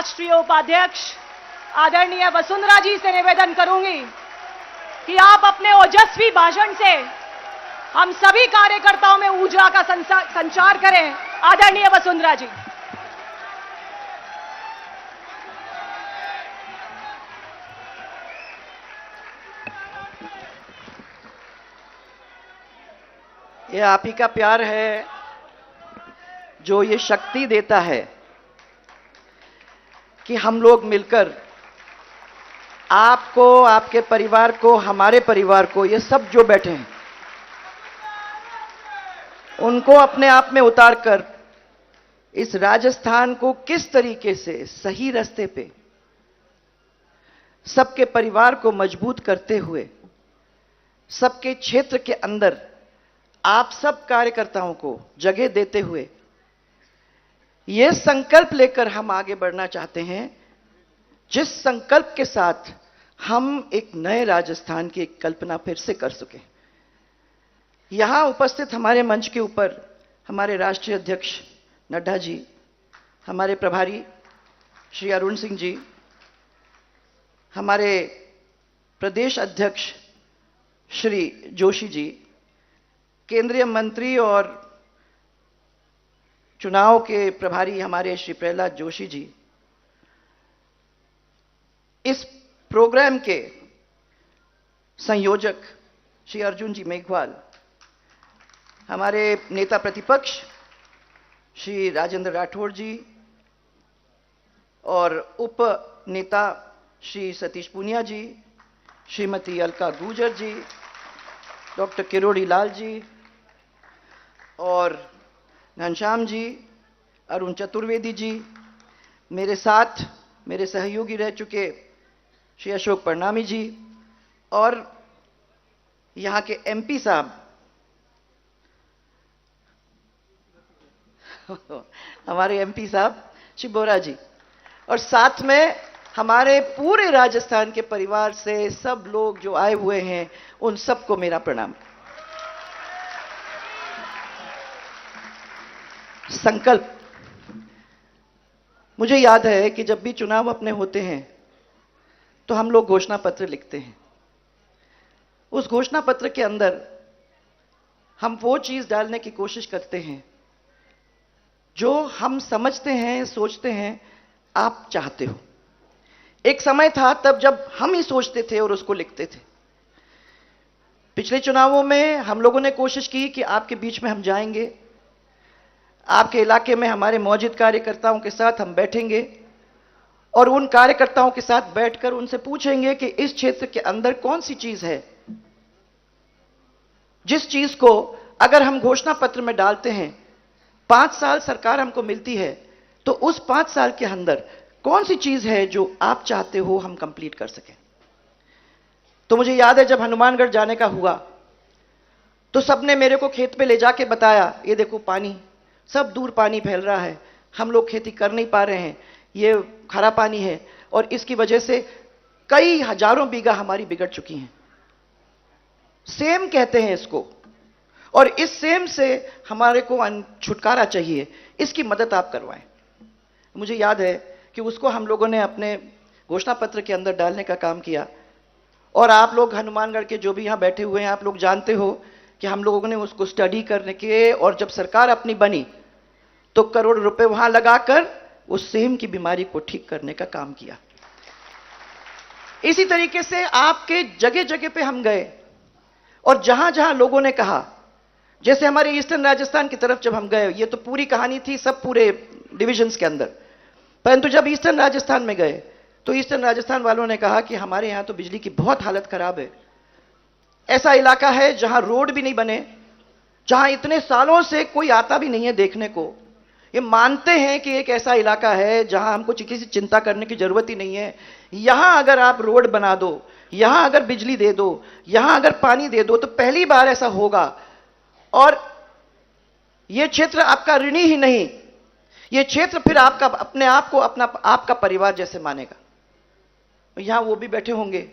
राष्ट्रीय उपाध्यक्ष आदरणीय वसुंधरा जी से निवेदन करूंगी कि आप अपने ओजस्वी भाषण से हम सभी कार्यकर्ताओं में ऊर्जा का संचार करें। आदरणीय वसुंधरा जी। ये आप ही का प्यार है जो ये शक्ति देता है कि हम लोग मिलकर आपको, आपके परिवार को, हमारे परिवार को, ये सब जो बैठे हैं उनको अपने आप में उतारकर इस राजस्थान को किस तरीके से सही रास्ते पे सबके परिवार को मजबूत करते हुए सबके क्षेत्र के अंदर आप सब कार्यकर्ताओं को जगह देते हुए यह संकल्प लेकर हम आगे बढ़ना चाहते हैं, जिस संकल्प के साथ हम एक नए राजस्थान की कल्पना फिर से कर सकें। यहां उपस्थित हमारे मंच के ऊपर हमारे राष्ट्रीय अध्यक्ष नड्डा जी, हमारे प्रभारी श्री अरुण सिंह जी, हमारे प्रदेश अध्यक्ष श्री जोशी जी, केंद्रीय मंत्री और चुनाव के प्रभारी हमारे श्री प्रहलाद जोशी जी, इस प्रोग्राम के संयोजक श्री अर्जुन जी मेघवाल, हमारे नेता प्रतिपक्ष श्री राजेंद्र राठौड़ जी और उप नेता श्री सतीश पूनिया जी, श्रीमती अलका गुर्जर जी, डॉक्टर किरोड़ी लाल जी और घनश्याम जी, अरुण चतुर्वेदी जी, मेरे साथ मेरे सहयोगी रह चुके श्री अशोक परनामी जी और यहाँ के एमपी साहब हमारे एमपी साहब श्री बोरा जी, और साथ में हमारे पूरे राजस्थान के परिवार से सब लोग जो आए हुए हैं उन सबको मेरा प्रणाम। संकल्प, मुझे याद है कि जब भी चुनाव अपने होते हैं तो हम लोग घोषणा पत्र लिखते हैं। उस घोषणा पत्र के अंदर हम वो चीज डालने की कोशिश करते हैं जो हम समझते हैं, सोचते हैं आप चाहते हो। एक समय था तब जब हम ही सोचते थे और उसको लिखते थे। पिछले चुनावों में हम लोगों ने कोशिश की कि आपके बीच में हम जाएंगे, आपके इलाके में हमारे मौजूद कार्यकर्ताओं के साथ हम बैठेंगे और उन कार्यकर्ताओं के साथ बैठकर उनसे पूछेंगे कि इस क्षेत्र के अंदर कौन सी चीज है जिस चीज को अगर हम घोषणा पत्र में डालते हैं, 5 साल सरकार हमको मिलती है, तो उस 5 साल के अंदर कौन सी चीज है जो आप चाहते हो हम कंप्लीट कर सकें। तो मुझे याद है जब हनुमानगढ़ जाने का हुआ तो सबने मेरे को खेत पे ले जाके बताया, ये देखो पानी, सब दूर पानी फैल रहा है, हम लोग खेती कर नहीं पा रहे हैं, ये खरा पानी है और इसकी वजह से कई हजारों बीघा हमारी बिगड़ चुकी हैं। सेम कहते हैं इसको, और इस सेम से हमारे को छुटकारा चाहिए, इसकी मदद आप करवाएं। मुझे याद है कि उसको हम लोगों ने अपने घोषणा पत्र के अंदर डालने का काम किया और आप लोग हनुमानगढ़ के जो भी यहां बैठे हुए हैं, आप लोग जानते हो कि हम लोगों ने उसको स्टडी करने के और जब सरकार अपनी बनी तो करोड़ रुपए वहां लगाकर उस सेम की बीमारी को ठीक करने का काम किया। इसी तरीके से आपके जगह जगह पे हम गए और जहां जहां लोगों ने कहा, जैसे हमारे ईस्टर्न राजस्थान की तरफ जब हम गए, ये तो पूरी कहानी थी सब पूरे डिविजन्स के अंदर, परंतु जब ईस्टर्न राजस्थान में गए तो ईस्टर्न राजस्थान वालों ने कहा कि हमारे यहां तो बिजली की बहुत हालत खराब है। ऐसा इलाका है जहां रोड भी नहीं बने, जहां इतने सालों से कोई आता भी नहीं है देखने को। ये मानते हैं कि एक ऐसा इलाका है जहां हमको किसी से चिंता करने की जरूरत ही नहीं है। यहां अगर आप रोड बना दो, यहां अगर बिजली दे दो, यहां अगर पानी दे दो, तो पहली बार ऐसा होगा और यह क्षेत्र आपका ऋणी ही नहीं, यह क्षेत्र फिर आपका अपने आप को अपना आपका परिवार जैसे मानेगा। यहां वो भी बैठे होंगे।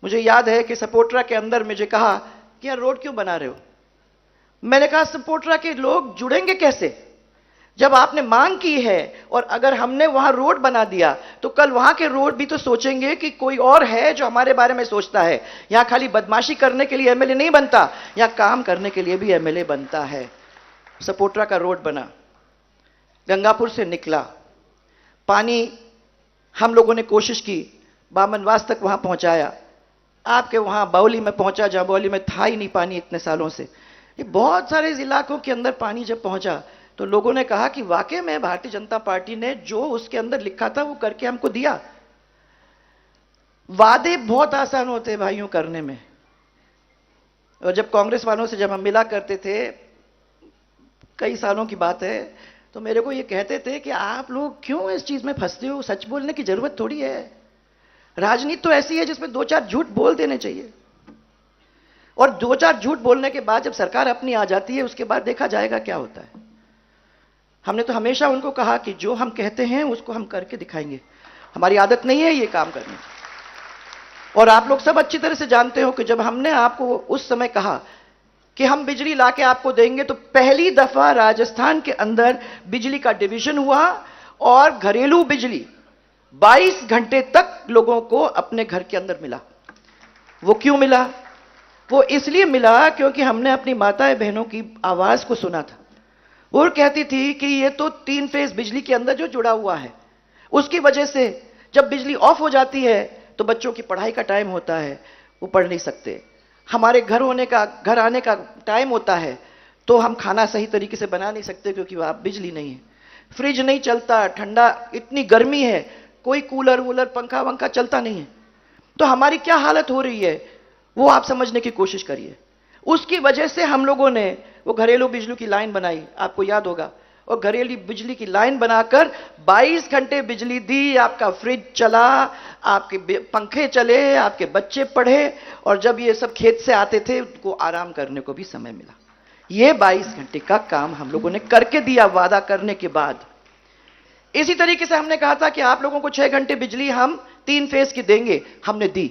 मुझे याद है कि सपोट्रा के अंदर मुझे कहा कि यार रोड क्यों बना रहे हो। मैंने कहा सपोट्रा के लोग जुड़ेंगे कैसे, जब आपने मांग की है और अगर हमने वहां रोड बना दिया तो कल वहां के रोड भी तो सोचेंगे कि कोई और है जो हमारे बारे में सोचता है। यहां खाली बदमाशी करने के लिए एमएलए नहीं बनता, यहां काम करने के लिए भी एमएलए बनता है। सपोट्रा का रोड बना, गंगापुर से निकला पानी, हम लोगों ने कोशिश की बामनवास तक वहां पहुंचाया, आपके वहां बावली में पहुंचा जहां बावली में था ही नहीं पानी इतने सालों से। ये बहुत सारे इलाकों के अंदर पानी जब पहुंचा तो लोगों ने कहा कि वाकई में भारतीय जनता पार्टी ने जो उसके अंदर लिखा था वो करके हमको दिया। वादे बहुत आसान होते हैं भाइयों करने में, और जब कांग्रेस वालों से जब हम मिला करते थे, कई सालों की बात है, तो मेरे को ये कहते थे कि आप लोग क्यों इस चीज में फंसते हो, सच बोलने की जरूरत थोड़ी है, राजनीति तो ऐसी है जिसमें दो चार झूठ बोल देने चाहिए, और दो चार झूठ बोलने के बाद जब सरकार अपनी आ जाती है उसके बाद देखा जाएगा क्या होता है। हमने तो हमेशा उनको कहा कि जो हम कहते हैं उसको हम करके दिखाएंगे, हमारी आदत नहीं है ये काम करने। और आप लोग सब अच्छी तरह से जानते हो कि जब हमने आपको उस समय कहा कि हम बिजली लाके आपको देंगे, तो पहली दफा राजस्थान के अंदर बिजली का डिवीजन हुआ और घरेलू बिजली 22 घंटे तक लोगों को अपने घर के अंदर मिला। वो क्यों मिला? वो इसलिए मिला क्योंकि हमने अपनी माताएं बहनों की आवाज को सुना था। वो कहती थी कि ये तो 3 फेज बिजली के अंदर जो जुड़ा हुआ है, उसकी वजह से जब बिजली ऑफ हो जाती है तो बच्चों की पढ़ाई का टाइम होता है, वो पढ़ नहीं सकते, हमारे घर आने का टाइम होता है तो हम खाना सही तरीके से बना नहीं सकते क्योंकि वहां बिजली नहीं है, फ्रिज नहीं चलता, ठंडा इतनी गर्मी है, कोई कूलर वूलर पंखा वंखा चलता नहीं है, तो हमारी क्या हालत हो रही है वो आप समझने की कोशिश करिए। उसकी वजह से हम लोगों ने वो घरेलू बिजली की लाइन बनाई, आपको याद होगा, और घरेलू बिजली की लाइन बनाकर 22 घंटे बिजली दी, आपका फ्रिज चला, आपके पंखे चले, आपके बच्चे पढ़े, और जब ये सब खेत से आते थे उनको आराम करने को भी समय मिला। ये 22 घंटे का काम हम लोगों ने करके दिया वादा करने के बाद। इसी तरीके से हमने कहा था कि आप लोगों को 6 घंटे बिजली हम 3 फेज की देंगे, हमने दी।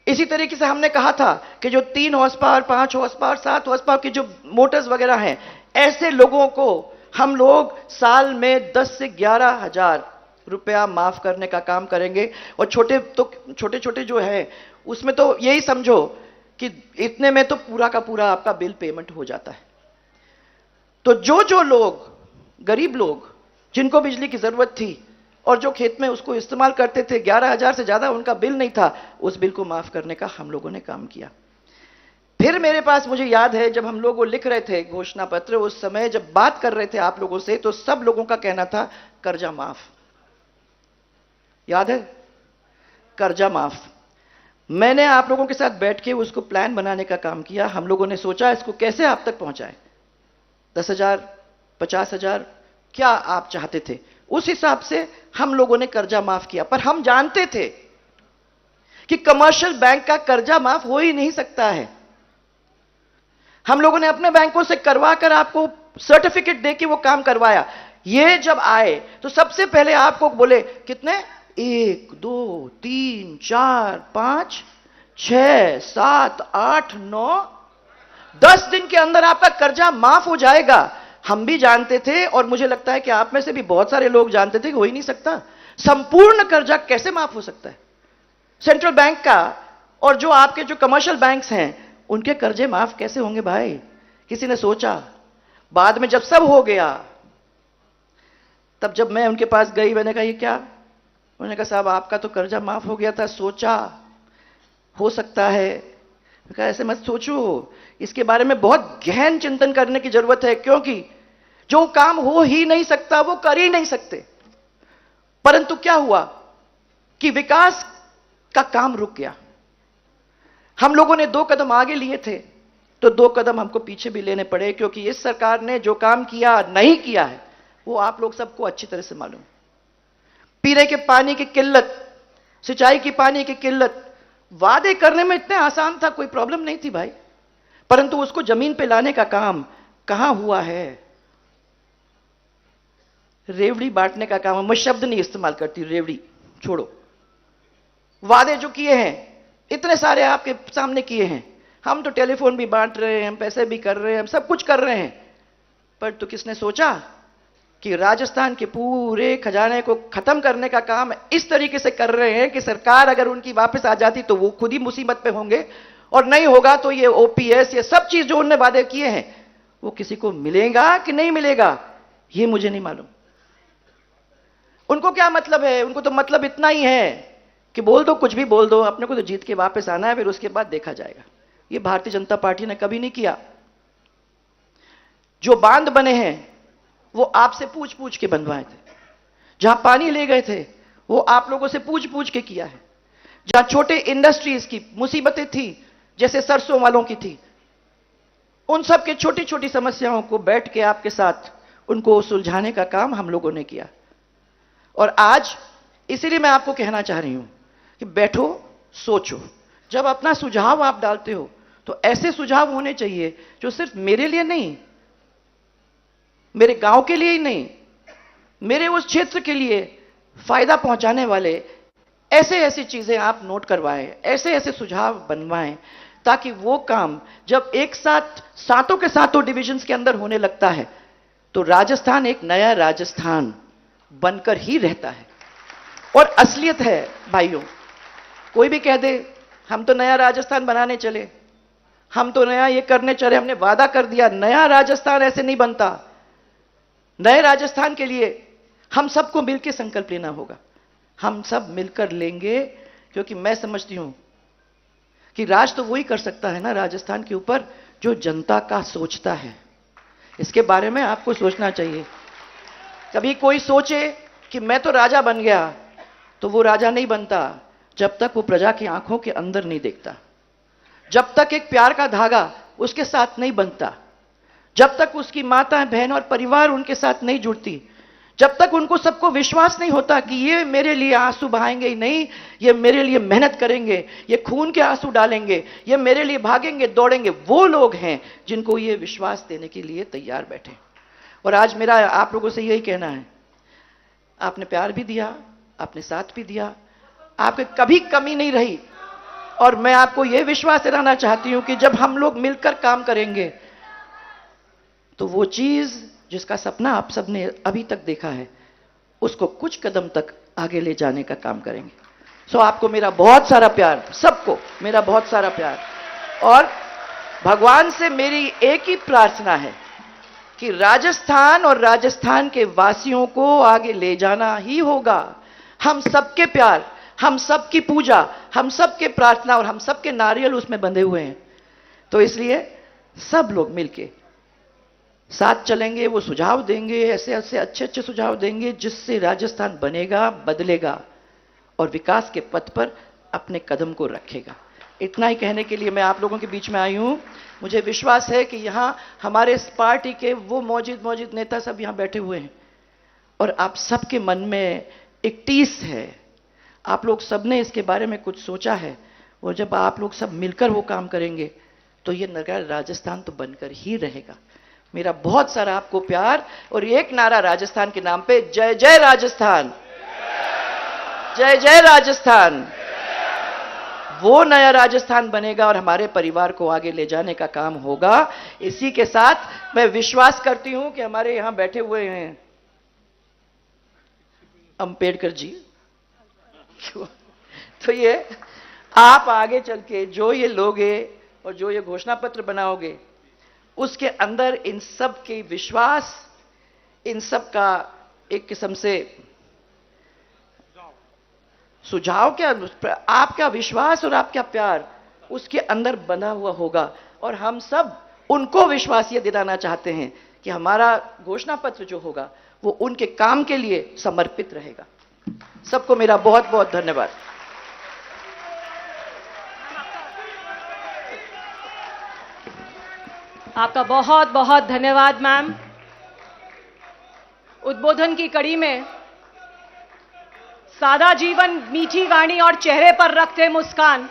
इसी तरीके से हमने कहा था कि जो 3 horse power, 5 horse power, 7 horse power की जो मोटर्स वगैरह हैं, ऐसे लोगों को हम लोग साल में 10 से 11 हजार रुपया माफ करने का काम करेंगे। और छोटे छोटे जो है उसमें तो यही समझो कि इतने में तो पूरा का पूरा आपका बिल पेमेंट हो जाता है। तो जो लोग, गरीब लोग जिनको बिजली की जरूरत थी और जो खेत में उसको इस्तेमाल करते थे, 11,000 से ज्यादा उनका बिल नहीं था, उस बिल को माफ करने का हम लोगों ने काम किया। फिर मेरे पास, मुझे याद है जब हम लोग वो लिख रहे थे घोषणा पत्र, उस समय जब बात कर रहे थे आप लोगों से, तो सब लोगों का कहना था कर्जा माफ। याद है? कर्जा माफ। मैंने आप लोगों के साथ बैठ के उसको प्लान बनाने का काम किया। हम लोगों ने सोचा इसको कैसे आप तक पहुंचाएं, 10,000, 50,000, क्या आप चाहते थे, उस हिसाब से हम लोगों ने कर्जा माफ किया। पर हम जानते थे कि कमर्शियल बैंक का कर्जा माफ हो ही नहीं सकता है। हम लोगों ने अपने बैंकों से करवा कर आपको सर्टिफिकेट देके वो काम करवाया। ये जब आए तो सबसे पहले आपको बोले कितने, 1, 2, 3, 4, 5, 6, 7, 8, 9, 10 दिन के अंदर आपका कर्जा माफ हो जाएगा। हम भी जानते थे और मुझे लगता है कि आप में से भी बहुत सारे लोग जानते थे कि हो ही नहीं सकता। संपूर्ण कर्जा कैसे माफ हो सकता है सेंट्रल बैंक का, और जो आपके जो कमर्शियल बैंक्स हैं उनके कर्जे माफ कैसे होंगे भाई? किसी ने सोचा? बाद में जब सब हो गया, तब जब मैं उनके पास गई, मैंने कहा ये क्या? उन्होंने कहा साहब आपका तो कर्जा माफ हो गया था, सोचा हो सकता है। मैं कहा ऐसे मत सोचो, इसके बारे में बहुत गहन चिंतन करने की जरूरत है, क्योंकि जो काम हो ही नहीं सकता वो कर ही नहीं सकते। परंतु क्या हुआ कि विकास का काम रुक गया। हम लोगों ने 2 कदम आगे लिए थे तो 2 कदम हमको पीछे भी लेने पड़े, क्योंकि इस सरकार ने जो काम किया नहीं किया है वो आप लोग सबको अच्छी तरह से मालूम। पीने के पानी की किल्लत, सिंचाई की पानी की किल्लत, वादे करने में इतने आसान था, कोई प्रॉब्लम नहीं थी भाई, परंतु उसको जमीन पे लाने का काम कहां हुआ है? रेवड़ी बांटने का काम, मैं शब्द नहीं इस्तेमाल करती, रेवड़ी छोड़ो। वादे जो किए हैं इतने सारे आपके सामने किए हैं, हम तो टेलीफोन भी बांट रहे हैं, हम पैसे भी कर रहे हैं, हम सब कुछ कर रहे हैं, पर तो किसने सोचा कि राजस्थान के पूरे खजाने को खत्म करने का काम इस तरीके से कर रहे हैं कि सरकार अगर उनकी वापस आ जाती तो वो खुद ही मुसीबत पे होंगे, और नहीं होगा तो ये ओपीएस, ये सब चीज जो उन्होंने वादे किए हैं वो किसी को मिलेगा कि नहीं मिलेगा ये मुझे नहीं मालूम। उनको क्या मतलब है? उनको तो मतलब इतना ही है कि बोल दो, कुछ भी बोल दो, अपने को तो जीत के वापस आना है, फिर उसके बाद देखा जाएगा। ये भारतीय जनता पार्टी ने कभी नहीं किया। जो बांध बने हैं वो आपसे पूछ पूछ के बनवाए थे, जहां पानी ले गए थे वो आप लोगों से पूछ पूछ के किया है, जहां छोटे इंडस्ट्रीज की मुसीबतें थी जैसे सरसों वालों की थी, उन सब के छोटी छोटी समस्याओं को बैठ के आपके साथ उनको सुलझाने का काम हम लोगों ने किया। और आज इसीलिए मैं आपको कहना चाह रही हूं कि बैठो, सोचो। जब अपना सुझाव आप डालते हो तो ऐसे सुझाव होने चाहिए जो सिर्फ मेरे लिए नहीं, मेरे गांव के लिए ही नहीं, मेरे उस क्षेत्र के लिए फायदा पहुंचाने वाले ऐसे ऐसी चीजें आप नोट करवाएं, ऐसे ऐसे सुझाव बनवाएं, ताकि वो काम जब एक साथ सातों के सातों डिविजन्स के अंदर होने लगता है तो राजस्थान एक नया राजस्थान बनकर ही रहता है। और असलियत है भाइयों, कोई भी कह दे हम तो नया राजस्थान बनाने चले, हम तो नया ये करने चले, हमने वादा कर दिया, नया राजस्थान ऐसे नहीं बनता। नए राजस्थान के लिए हम सबको मिलकर संकल्प लेना होगा, हम सब मिलकर लेंगे, क्योंकि मैं समझती हूं कि राज तो वही कर सकता है ना राजस्थान के ऊपर जो जनता का सोचता है। इसके बारे में आपको सोचना चाहिए। कभी कोई सोचे कि मैं तो राजा बन गया, तो वो राजा नहीं बनता जब तक वो प्रजा की आंखों के अंदर नहीं देखता, जब तक एक प्यार का धागा उसके साथ नहीं बनता, जब तक उसकी माता बहन और परिवार उनके साथ नहीं जुड़ती, जब तक उनको सबको विश्वास नहीं होता कि ये मेरे लिए आंसू बहाएंगे ही नहीं, ये मेरे लिए मेहनत करेंगे, ये खून के आंसू डालेंगे, ये मेरे लिए भागेंगे दौड़ेंगे, वो लोग हैं जिनको ये विश्वास देने के लिए तैयार बैठे। और आज मेरा आप लोगों से यही कहना है, आपने प्यार भी दिया, आपने साथ भी दिया, आपके कभी कमी नहीं रही, और मैं आपको यह विश्वास दिलाना चाहती हूं कि जब हम लोग मिलकर काम करेंगे तो वो चीज जिसका सपना आप सबने अभी तक देखा है उसको कुछ कदम तक आगे ले जाने का काम करेंगे। सो आपको मेरा बहुत सारा प्यार, सबको मेरा बहुत सारा प्यार, और भगवान से मेरी एक ही प्रार्थना है कि राजस्थान और राजस्थान के वासियों को आगे ले जाना ही होगा। हम सबके प्यार, हम सबकी पूजा, हम सबके प्रार्थना और हम सबके नारियल उसमें बंधे हुए हैं। तो इसलिए सब लोग मिलके साथ चलेंगे, वो सुझाव देंगे, ऐसे ऐसे अच्छे अच्छे सुझाव देंगे जिससे राजस्थान बनेगा, बदलेगा और विकास के पथ पर अपने कदम को रखेगा। इतना ही कहने के लिए मैं आप लोगों के बीच में आई हूं। मुझे विश्वास है कि यहां हमारे इस पार्टी के वो मौजूद नेता सब यहां बैठे हुए हैं और आप सबके मन में एक टीस है, आप लोग सबने इसके बारे में कुछ सोचा है, और जब आप लोग सब मिलकर वो काम करेंगे तो ये नया राजस्थान तो बनकर ही रहेगा। मेरा बहुत सारा आपको प्यार, और एक नारा राजस्थान के नाम पे, जय जय राजस्थान, जय जय राजस्थान। वो नया राजस्थान बनेगा और हमारे परिवार को आगे ले जाने का काम होगा। इसी के साथ मैं विश्वास करती हूं कि हमारे यहां बैठे हुए हैं अंबेडकर जी, तो ये आप आगे चल के जो ये लोगे और जो ये घोषणा पत्र बनाओगे उसके अंदर इन सब के विश्वास, इन सब का एक किस्म से सुझाव, क्या आपका विश्वास और आपका प्यार उसके अंदर बंधा हुआ होगा, और हम सब उनको विश्वास ये दिलाना चाहते हैं कि हमारा घोषणा पत्र जो होगा वो उनके काम के लिए समर्पित रहेगा। सबको मेरा बहुत बहुत धन्यवाद। आपका बहुत बहुत धन्यवाद मैम। उद्बोधन की कड़ी में सादा जीवन, मीठी वाणी और चेहरे पर रखते मुस्कान,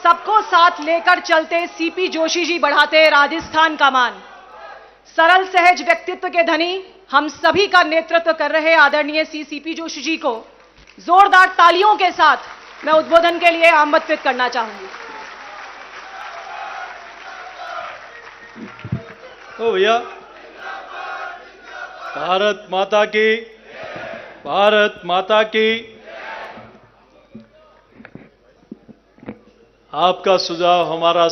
सबको साथ लेकर चलते सीपी जोशी जी बढ़ाते राजस्थान का मान। सरल सहज व्यक्तित्व के धनी हम सभी का नेतृत्व कर रहे आदरणीय सीपी जोशी जी को जोरदार तालियों के साथ मैं उद्बोधन के लिए आमंत्रित करना चाहूंगी। ओ भैया, भारत माता की, भारत माता की। आपका सुझाव हमारा